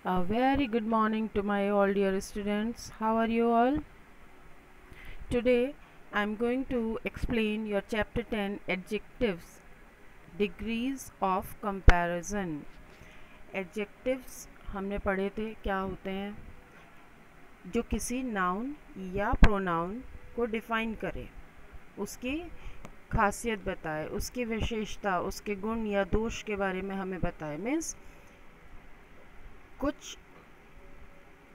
A very good morning to my all dear students. How are you all? Today I am going to explain your chapter 10 adjectives, degrees of comparison. Adjectives हमने पढ़े थे क्या होते हैं, जो किसी noun या प्रोनाउन को डिफाइन करे, उसकी खासियत बताए, उसकी विशेषता, उसके गुण या दोष के बारे में हमें बताए। मीन्स कुछ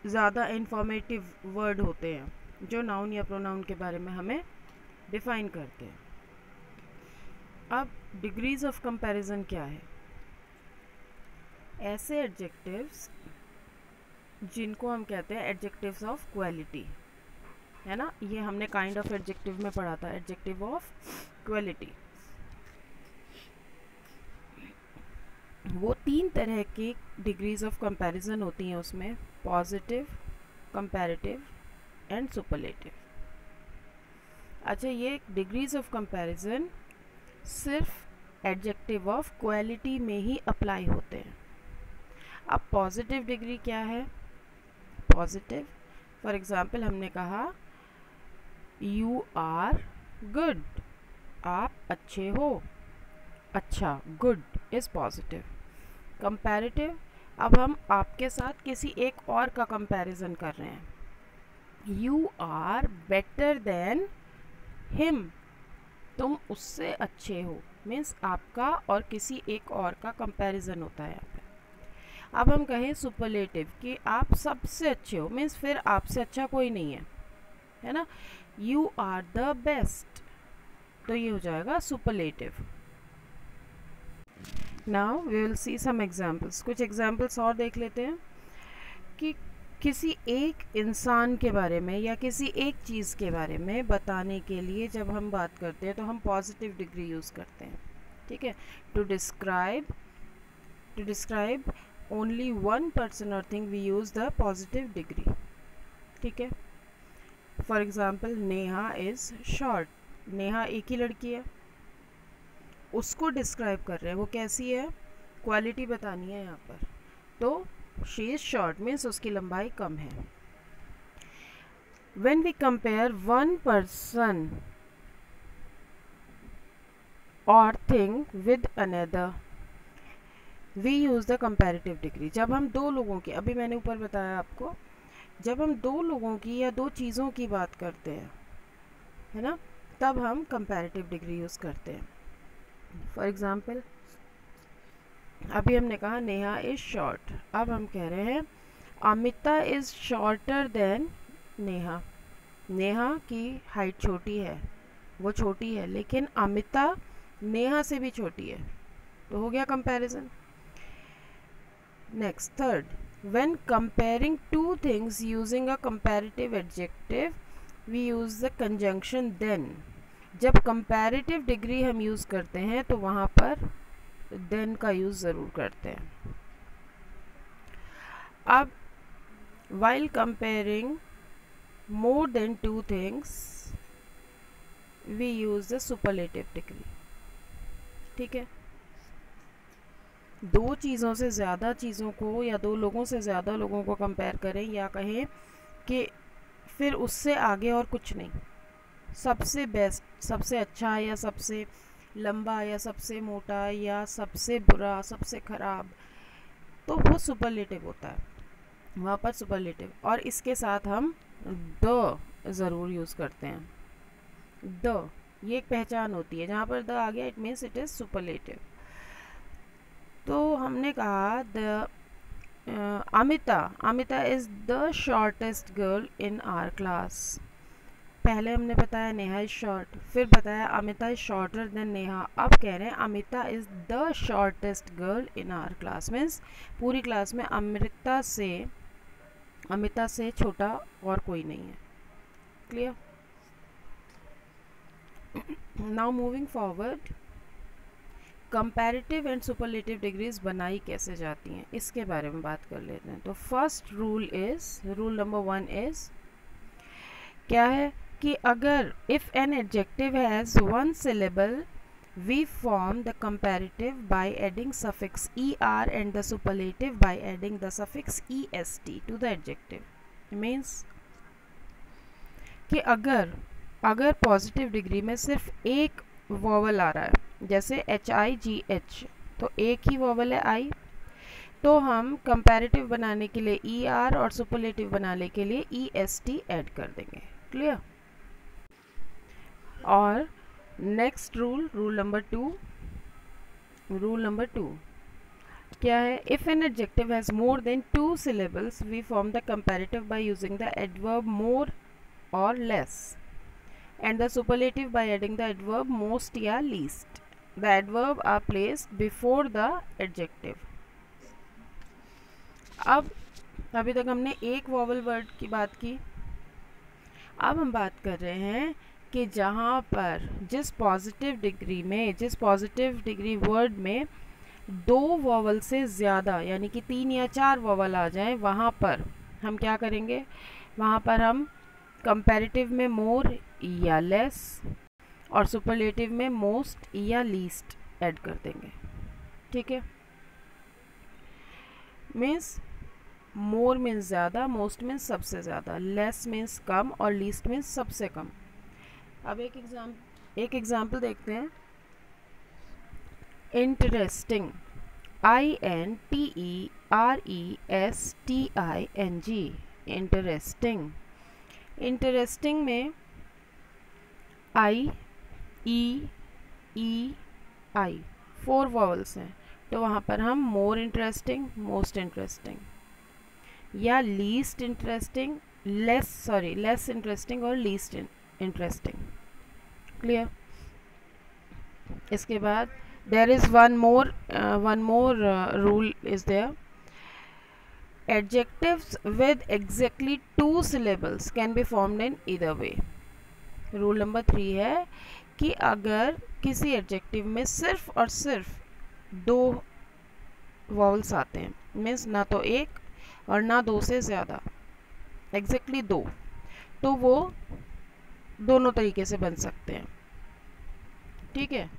ज़्यादा इंफॉर्मेटिव वर्ड होते हैं जो नाउन या प्रोनाउन के बारे में हमें डिफाइन करते हैं। अब डिग्रीज ऑफ कंपैरिजन क्या है? ऐसे एडजेक्टिव्स जिनको हम कहते हैं एडजेक्टिव्स ऑफ क्वालिटी, है ना। ये हमने काइंड ऑफ एडजेक्टिव में पढ़ा था, एडजेक्टिव ऑफ क्वालिटी। वो 3 तरह की डिग्रीज ऑफ कंपैरिजन होती हैं उसमें, पॉजिटिव, कंपैरेटिव एंड सुपरलेटिव। अच्छा, ये डिग्रीज ऑफ कंपैरिजन सिर्फ एडजेक्टिव ऑफ क्वालिटी में ही अप्लाई होते हैं। अब पॉजिटिव डिग्री क्या है? पॉजिटिव, फॉर एग्जाम्पल हमने कहा यू आर गुड, आप अच्छे हो। अच्छा, गुड इज पॉजिटिव। कंपैरेटिव, अब हम आपके साथ किसी एक और का कंपैरिजन कर रहे हैं। You are better than him, तुम उससे अच्छे हो। मीन्स आपका और किसी एक और का कंपैरिजन होता है यहाँ पे। अब हम कहें सुपरलेटिव कि आप सबसे अच्छे हो, मीन्स फिर आपसे अच्छा कोई नहीं है ना। यू आर द बेस्ट, तो ये हो जाएगा superlative. Now we will see some examples. कुछ एग्जाम्पल्स और देख लेते हैं कि किसी एक इंसान के बारे में या किसी एक चीज़ के बारे में बताने के लिए जब हम बात करते हैं तो हम पॉजिटिव डिग्री यूज़ करते हैं। ठीक है, to describe only one person और thing we use the positive degree. ठीक है, for example Neha is short, Neha एक ही लड़की है, उसको डिस्क्राइब कर रहे हैं, वो कैसी है, क्वालिटी बतानी है यहाँ पर, तो शी इज़ शॉर्ट मीन्स उसकी लंबाई कम है। When we compare one person or thing with another, we use the comparative degree। जब हम दो लोगों की, अभी मैंने ऊपर बताया आपको, जब हम दो लोगों की या दो चीज़ों की बात करते हैं, है ना, तब हम कंपैरेटिव डिग्री यूज़ करते हैं। फॉर एग्ज़ाम्पल अभी हमने कहा नेहा इज़ शॉर्ट, अब हम कह रहे हैं Amita is shorter than Neha. Neha की हाइट छोटी है, वो छोटी है, लेकिन अमिता नेहा से भी छोटी है, तो हो गया comparison. Next, third, when comparing two things using a comparative adjective we use the conjunction than. जब कंपैरेटिव डिग्री हम यूज़ करते हैं तो वहाँ पर देन का यूज़ ज़रूर करते हैं। अब while comparing more than two things we use the superlative degree। ठीक है, दो चीज़ों से ज़्यादा चीज़ों को या दो लोगों से ज़्यादा लोगों को कंपेयर करें, या कहें कि फिर उससे आगे और कुछ नहीं, सबसे बेस्ट, सबसे अच्छा, या सबसे लंबा, या सबसे मोटा, या सबसे बुरा, सबसे ख़राब, तो वो सुपरलेटिव होता है, वहाँ पर सुपरलेटिव। और इसके साथ हम द ज़रूर यूज़ करते हैं। द, ये एक पहचान होती है, जहाँ पर द आ गया it means it is superlative. तो हमने कहा the Amita is the shortest girl in our class. पहले हमने बताया नेहा इज़ शॉर्ट, फिर बताया Amita is shorter than Neha, अब कह रहे हैं Amita is the shortest girl in our class. Means पूरी क्लास में अमिता से छोटा और कोई नहीं है। Clear? Now moving forward, comparative and superlative degrees बनाई कैसे जाती हैं इसके बारे में बात कर लेते हैं। तो फर्स्ट रूल नंबर 1 इज़ क्या है कि अगर if an adjective has one syllable we form the comparative by adding suffix er and the superlative by adding the suffix est to the adjective. Means कि अगर पॉजिटिव डिग्री में सिर्फ एक vowel आ रहा है, जैसे HIGH, तो एक ही वॉवल है आई, तो हम कंपैरेटिव बनाने के लिए ER और सुपरलेटिव बनाने के लिए EST ऐड कर देंगे. क्लियर? और नेक्स्ट रूल नंबर टू क्या है? If an adjective has more than 2 syllables we form the comparative by using the adverb more और less and the superlative by adding the adverb most या least. The adverb are placed before the adjective. अब अभी तक हमने एक vowel word की बात की. अब हम बात कर रहे हैं कि जहाँ पर जिस पॉजिटिव डिग्री वर्ड में 2 वॉवल से ज़्यादा यानी कि 3 या 4 वॉवल आ जाएं, वहाँ पर हम क्या करेंगे? वहाँ पर हम कंपैरेटिव में मोर या लेस और सुपरलेटिव में मोस्ट या लीस्ट ऐड कर देंगे. ठीक है? मीन्स मोर मीन्स ज़्यादा, मोस्ट मीन्स सबसे ज़्यादा, लेस मीन्स कम और लीस्ट मीन्स सबसे कम. अब एक एग्जाम्पल देखते हैं. इंटरेस्टिंग, INTERESTING, इंटरेस्टिंग में I 4 वॉवल्स हैं, तो वहाँ पर हम मोर इंटरेस्टिंग, मोस्ट इंटरेस्टिंग या लीस्ट इंटरेस्टिंग, लेस इंटरेस्टिंग और लीस्ट इंटरेस्टिंग. क्लियर? इसके बाद there is one more rule is there. Adjectives with exactly 2 syllables can be formed in either way. Rule number 3 है कि अगर किसी एडजेक्टिव में सिर्फ और सिर्फ 2 वॉवल्स आते हैं, मीन्स ना तो एक और ना 2 से ज़्यादा, एग्जैक्टली 2, तो वो दोनों तरीके से बन सकते हैं. ठीक है?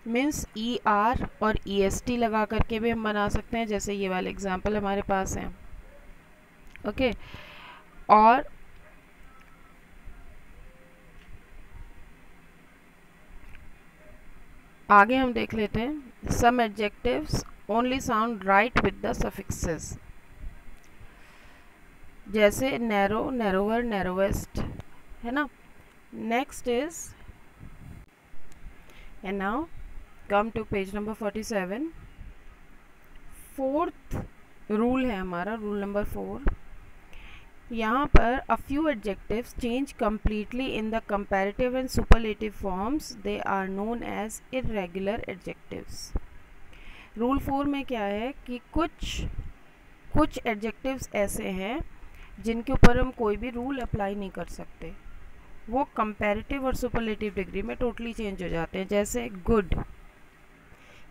मीन्स ER और EST लगा करके भी हम बना सकते हैं, जैसे ये वाले एग्जाम्पल हमारे पास हैं. ओके? और आगे हम देख लेते हैं. Some adjectives only sound right with the suffixes, जैसे नैरो, नैरोवर, नैरोवेस्ट, है ना. Next is, and now come to page number 47. 4th rule है हमारा, रूल नंबर 4. यहाँ पर a few adjectives change completely in the comparative and superlative forms, they are known as irregular adjectives. Rule 4 में क्या है कि कुछ एडजेक्टिव्स ऐसे हैं जिनके ऊपर हम कोई भी रूल अप्लाई नहीं कर सकते, वो कंपैरेटिव और सुपरलेटिव डिग्री में टोटली चेंज हो जाते हैं. जैसे गुड,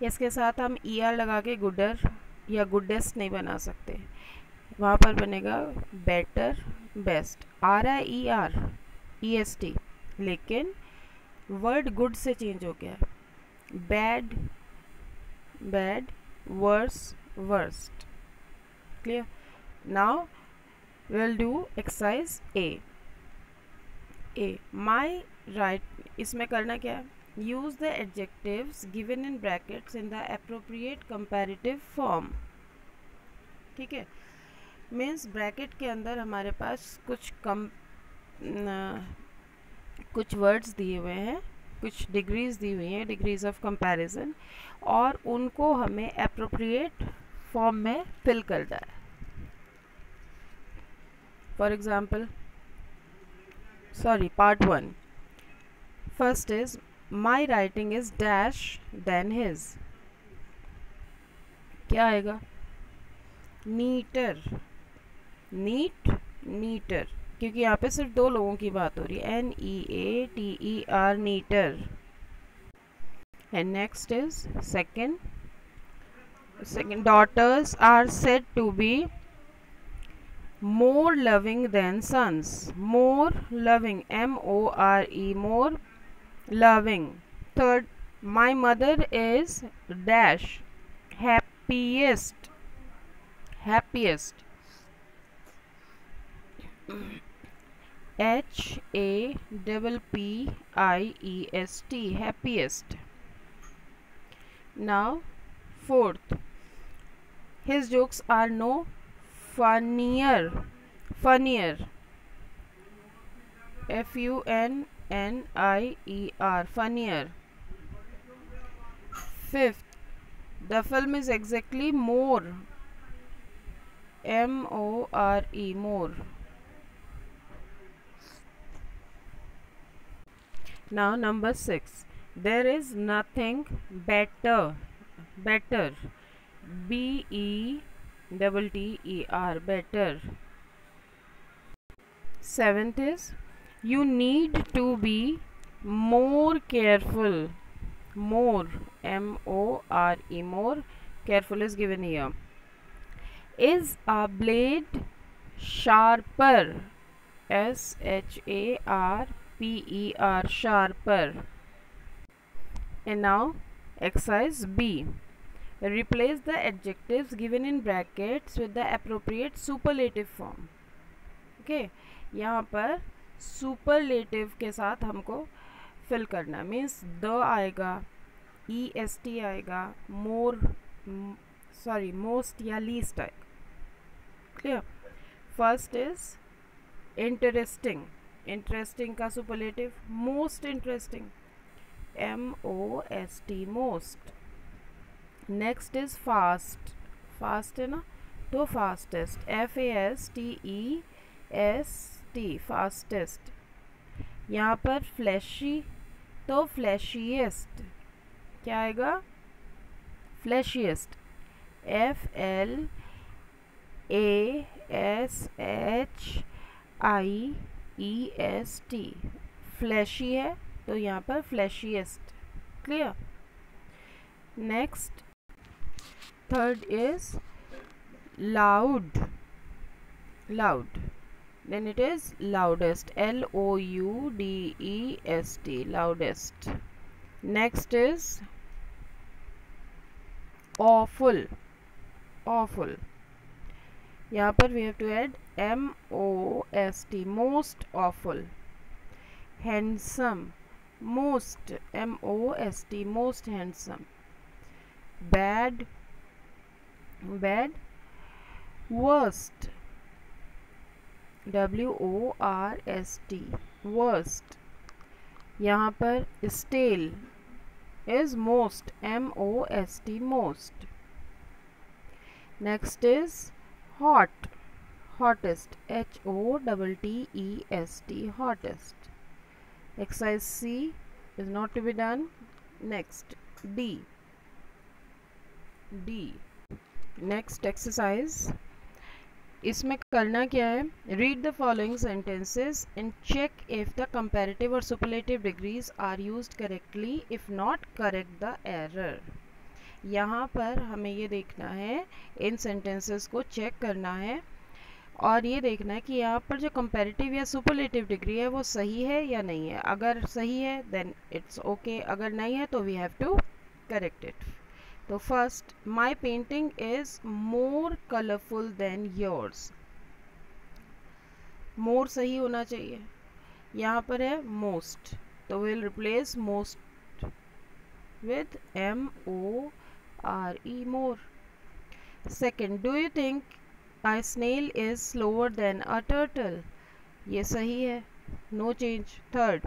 इसके साथ हम ER लगा के गुडर या गुडेस्ट नहीं बना सकते, वहाँ पर बनेगा बेटर, बेस्ट, RIER EST, लेकिन वर्ड गुड से चेंज हो गया. Bad, bad, worse, worst. Clear? Now we'll do exercise A. My right, इसमें करना क्या है? Use the adjectives given in brackets in the appropriate comparative form. ठीक है? मीन्स ब्रैकेट के अंदर हमारे पास कुछ वर्ड्स दिए हुए हैं, कुछ डिग्रीज दी हुई हैं, डिग्रीज ऑफ कंपैरिजन, और उनको हमें एप्रोप्रिएट फॉर्म में फिल करना है. For example, part 1. First is, my writing is dash than his. क्या आएगा? नीटर, नीट, नीटर, क्योंकि यहाँ पे सिर्फ 2 लोगों की बात हो रही है. NEATER, नीटर. And next is second, daughters are said to be more loving than sons. More loving, MORE, more loving. Third, my mother is dash happiest. Happiest. HAPPIEST. Happiest. Now, fourth, his jokes are no funnier. Funnier. FUNNIER. Funnier. Fifth, the film is exactly more. MORE. More. Now number 6, there is nothing better. Better. BETTER. Better. Seventh is, you need to be more careful. More. MORE. More. Careful is given here. Is a blade sharper? SHARPER. Sharper. And now exercise B. Replace the adjectives given in brackets with the appropriate superlative form. Okay, यहाँ पर superlative के साथ हमको fill करना, means the आएगा, EST आएगा, most या least आएगा. Clear? First is interesting. Interesting का superlative most interesting. MOST. Most. Next is fast. Fast है ना, तो fastest. FASTEST. Fastest. यहाँ पर fleshy तो fleshiest. क्या आएगा? fleshiest. FLASHIEST. fleshy है तो यहाँ पर fleshiest. Clear? Next, third is loud. Loud. Then it is loudest. LOUDEST. Loudest. Next is awful. Awful. यहाँ पर we have to add MOST. Most awful. Handsome. Most. MOST. Most handsome. Bad. Bad. Worst. WORST. Worst. यहाँ पर stale is most. MOST. Most. Next is hot. Hottest. HOTTEST. Hottest. Exercise C is not to be done. Next, D. Next exercise. इसमें करना क्या है? Read the following sentences and check if the comparative or superlative degrees are used correctly. If not, correct the error. यहाँ पर हमें ये देखना है, इन sentences को check करना है और ये देखना है कि यहाँ पर जो comparative या superlative degree है वो सही है या नहीं है. अगर सही है then it's okay. अगर नहीं है तो we have to correct it. तो first, my painting is more colorful than yours. more सही होना चाहिए. यहाँ पर है most, तो we'll replace most with MORE. More. Second, do you think a snail is slower than a turtle? ये सही है. No change. Third,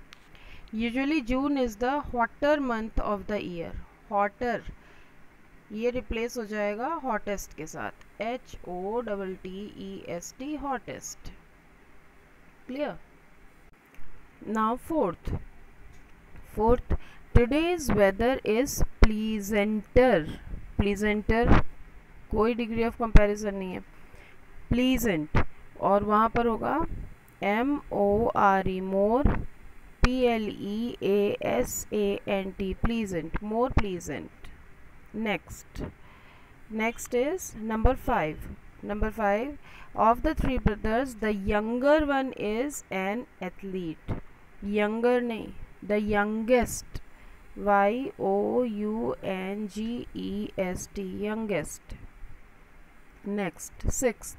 usually June is the hotter month of the year. Hotter. ये replace हो जाएगा hottest के साथ. HOTTEST. hottest. Clear? Now fourth, today's weather is pleasanter. Pleasanter कोई degree of comparison नहीं है. Pleasant और वहाँ पर होगा MORE. more. PLEASANT. pleasant. more pleasant. Next is number 5. Of the three brothers, the younger one is an athlete. Younger नहीं, the youngest. youngest, youngest. Next, sixth,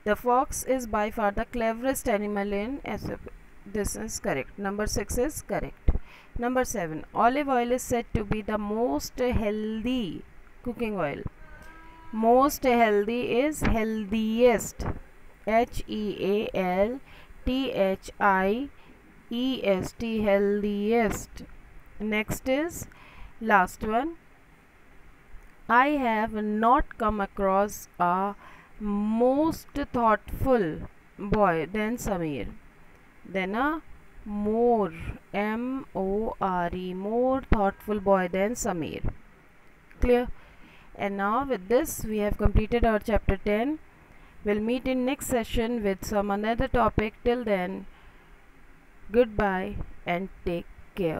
the fox is by far the cleverest animal in SF. This is correct. Number 6 is correct. Number 7, olive oil is said to be the most healthy cooking oil. Most healthy is healthiest. HEALTHIEST, healthiest. Next is last one. I have not come across a most thoughtful boy than Samir. Then a more, M-O-R-E, more thoughtful boy than Samir. Clear? And now with this we have completed our chapter 10. We'll meet in next session with some another topic. Till then, goodbye and take care.